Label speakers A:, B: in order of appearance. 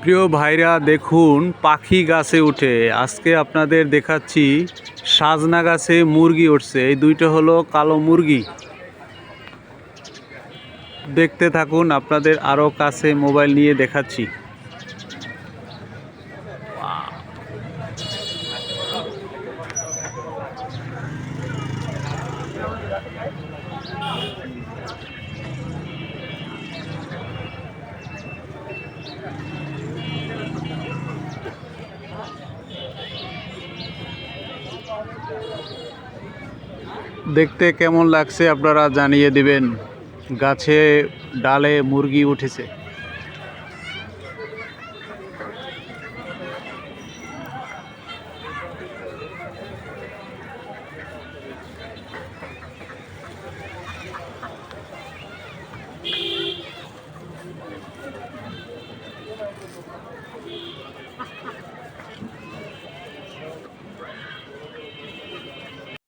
A: প্রিয় ভাইরা দেখুন পাখি গাছে উঠে। আজকে আপনাদের দেখাচ্ছি সাজনা গাছে মুরগি উঠছে। এই দুইটা হলো কালো মুরগি। দেখতে থাকুন, আপনাদের আরও কাছে মোবাইল নিয়ে দেখাচ্ছি। দেখতে কেমন লাগছে আপনারা জানিয়ে দিবেন। গাছে ডালে মুরগি উঠেছে।